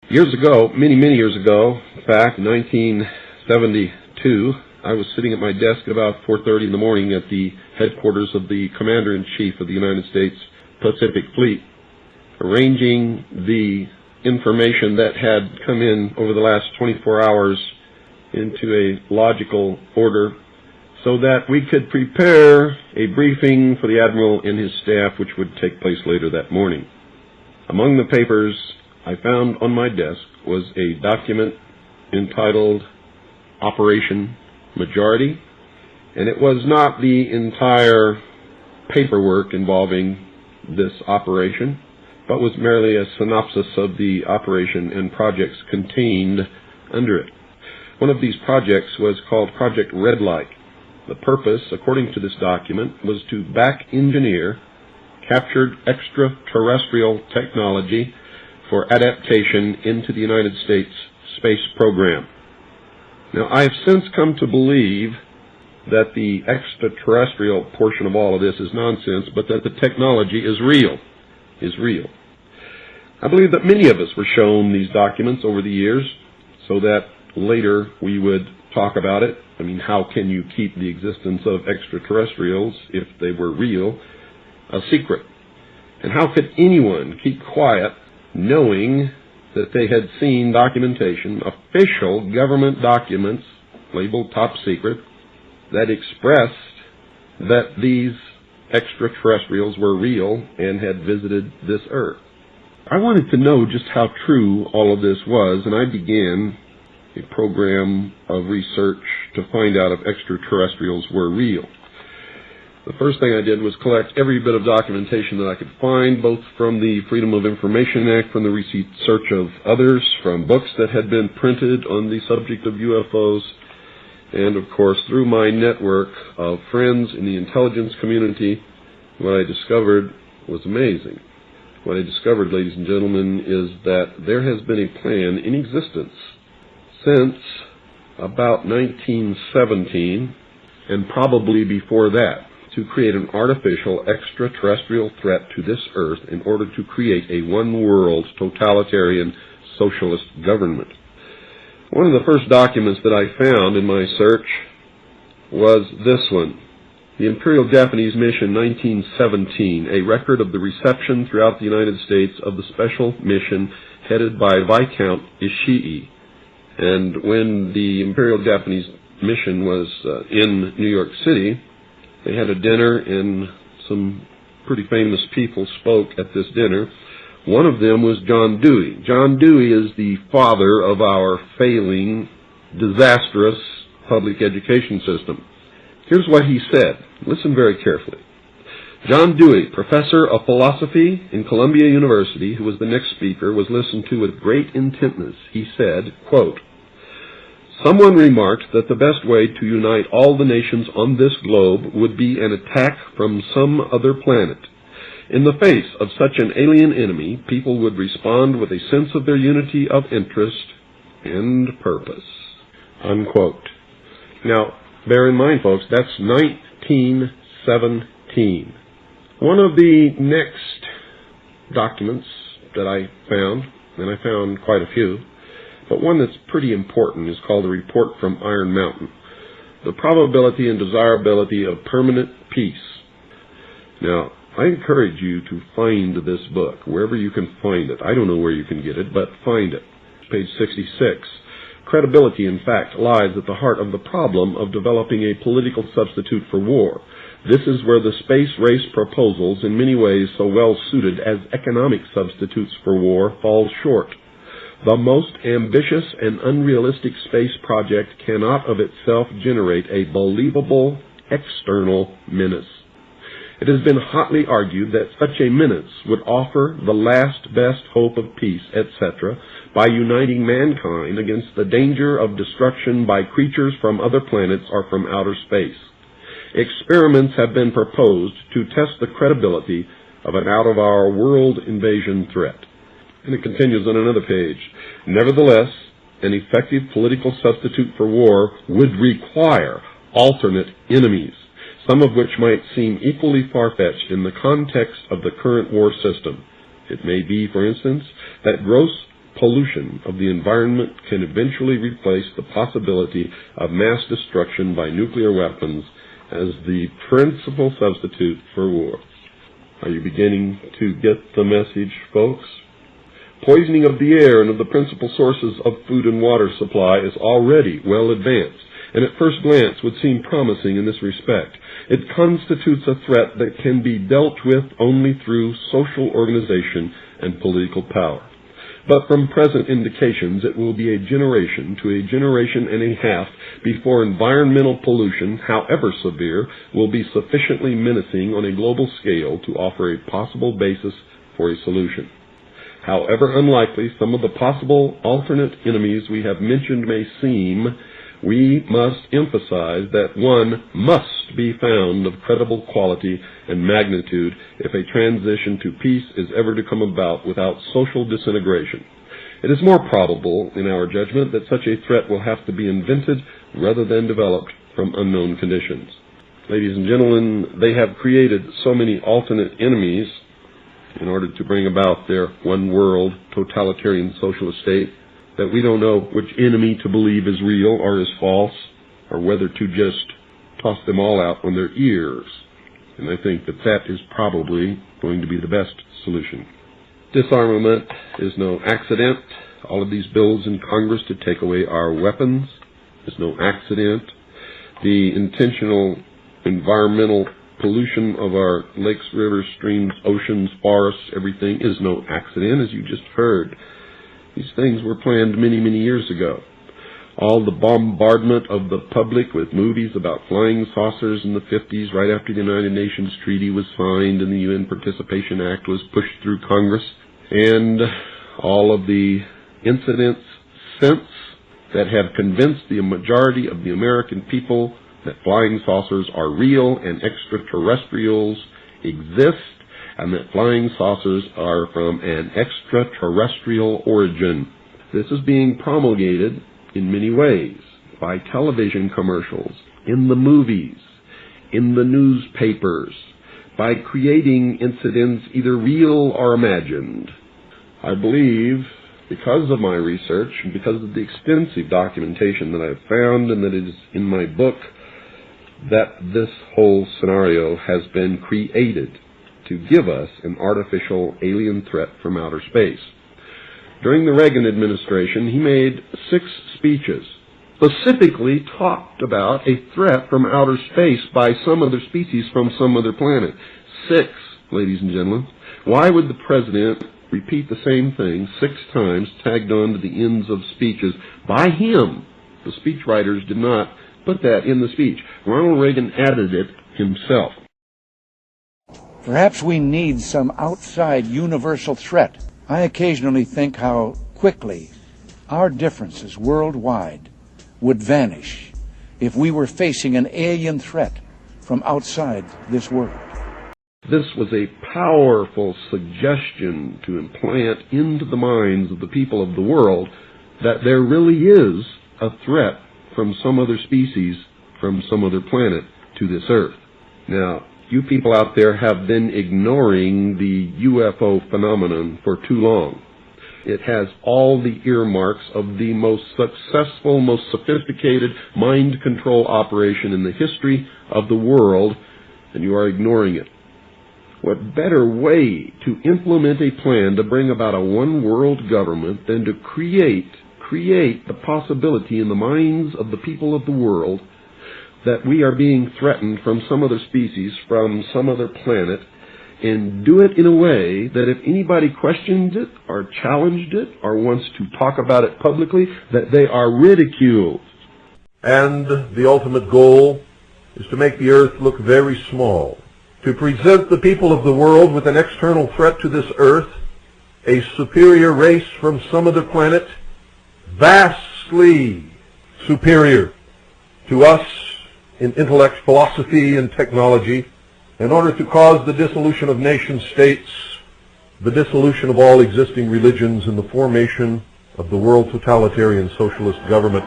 Years ago, many years ago, in fact, 1972, I was sitting at my desk at about 4:30 in the morning at the headquarters of the Commander-in-Chief of the United States Pacific Fleet, arranging the information that had come in over the last 24 hours into a logical order so that we could prepare a briefing for the Admiral and his staff, which would take place later that morning. Among the papers I found on my desk was a document entitled Operation Majority, and it was not the entire paperwork involving this operation, but was merely a synopsis of the operation and projects contained under it. One of these projects was called Project Red Light. The purpose, according to this document, was to back-engineer captured extraterrestrial technology for adaptation into the United States space program. Now, I have since come to believe that the extraterrestrial portion of all of this is nonsense, but that the technology is real. I believe that many of us were shown these documents over the years so that later we would talk about it. I mean, how can you keep the existence of extraterrestrials, if they were real, a secret? And how could anyone keep quiet knowing that they had seen documentation, official government documents labeled top secret, that expressed that these extraterrestrials were real and had visited this earth? I wanted to know just how true all of this was, and I began a program of research to find out if extraterrestrials were real. The first thing I did was collect every bit of documentation that I could find, both from the Freedom of Information Act, from the research of others, from books that had been printed on the subject of UFOs, and of course through my network of friends in the intelligence community. What I discovered was amazing. What I discovered, ladies and gentlemen, is that there has been a plan in existence since about 1917, and probably before that, to create an artificial extraterrestrial threat to this earth in order to create a one-world totalitarian socialist government. One of the first documents that I found in my search was this one, the Imperial Japanese Mission 1917, a record of the reception throughout the United States of the special mission headed by Viscount Ishii. And when the Imperial Japanese Mission was in New York City, they had a dinner, and some pretty famous people spoke at this dinner. One of them was John Dewey. John Dewey is the father of our failing, disastrous public education system. Here's what he said. Listen very carefully. John Dewey, professor of philosophy in Columbia University, who was the next speaker, was listened to with great intentness. He said, quote, "Someone remarked that the best way to unite all the nations on this globe would be an attack from some other planet. In the face of such an alien enemy, people would respond with a sense of their unity of interest and purpose." Unquote. Now, bear in mind, folks, that's 1917. One of the next documents that I found, and I found quite a few, but one that's pretty important, is called the Report from Iron Mountain, the Probability and Desirability of Permanent Peace. Now, I encourage you to find this book, wherever you can find it. I don't know where you can get it, but find it. Page 66. Credibility, in fact, lies at the heart of the problem of developing a political substitute for war. This is where the space race proposals, in many ways so well suited as economic substitutes for war, fall short. The most ambitious and unrealistic space project cannot of itself generate a believable external menace. It has been hotly argued that such a menace would offer the last best hope of peace, etc., by uniting mankind against the danger of destruction by creatures from other planets or from outer space. Experiments have been proposed to test the credibility of an out-of-our-world invasion threat. And it continues on another page. Nevertheless, an effective political substitute for war would require alternate enemies, some of which might seem equally far-fetched in the context of the current war system. It may be, for instance, that gross pollution of the environment can eventually replace the possibility of mass destruction by nuclear weapons as the principal substitute for war. Are you beginning to get the message, folks? Poisoning of the air and of the principal sources of food and water supply is already well advanced, and at first glance would seem promising in this respect. It constitutes a threat that can be dealt with only through social organization and political power. But from present indications, it will be a generation to a generation and a half before environmental pollution, however severe, will be sufficiently menacing on a global scale to offer a possible basis for a solution. However unlikely some of the possible alternate enemies we have mentioned may seem, we must emphasize that one must be found of credible quality and magnitude if a transition to peace is ever to come about without social disintegration. It is more probable, in our judgment, that such a threat will have to be invented rather than developed from unknown conditions. Ladies and gentlemen, they have created so many alternate enemies in order to bring about their one-world totalitarian socialist state that we don't know which enemy to believe is real or is false, or whether to just toss them all out on their ears. And I think that that is probably going to be the best solution. Disarmament is no accident. All of these bills in Congress to take away our weapons is no accident. The intentional environmental pollution of our lakes, rivers, streams, oceans, forests, everything is no accident, as you just heard. These things were planned many, many years ago. All the bombardment of the public with movies about flying saucers in the 50s, right after the United Nations Treaty was signed and the UN Participation Act was pushed through Congress, and all of the incidents since that have convinced the majority of the American people that flying saucers are real and extraterrestrials exist, and that flying saucers are from an extraterrestrial origin. This is being promulgated in many ways, by television commercials, in the movies, in the newspapers, by creating incidents either real or imagined. I believe, because of my research and because of the extensive documentation that I've found and that is in my book, that this whole scenario has been created to give us an artificial alien threat from outer space. During the Reagan administration, he made 6 speeches, specifically talked about a threat from outer space by some other species from some other planet. 6, ladies and gentlemen. Why would the president repeat the same thing 6 times, tagged on to the ends of speeches by him? The speechwriters did not put that in the speech. Ronald Reagan added it himself. Perhaps we need some outside universal threat. I occasionally think how quickly our differences worldwide would vanish if we were facing an alien threat from outside this world. This was a powerful suggestion to implant into the minds of the people of the world that there really is a threat from some other species, from some other planet to this earth. Now, you people out there have been ignoring the UFO phenomenon for too long. It has all the earmarks of the most successful, most sophisticated mind control operation in the history of the world, and you are ignoring it. What better way to implement a plan to bring about a one-world government than to create the possibility in the minds of the people of the world that we are being threatened from some other species, from some other planet, and do it in a way that if anybody questions it or challenged it or wants to talk about it publicly, that they are ridiculed. And the ultimate goal is to make the earth look very small, to present the people of the world with an external threat to this earth, a superior race from some other planet, vastly superior to us in intellect, philosophy, and technology, in order to cause the dissolution of nation-states, the dissolution of all existing religions, and the formation of the world totalitarian socialist government.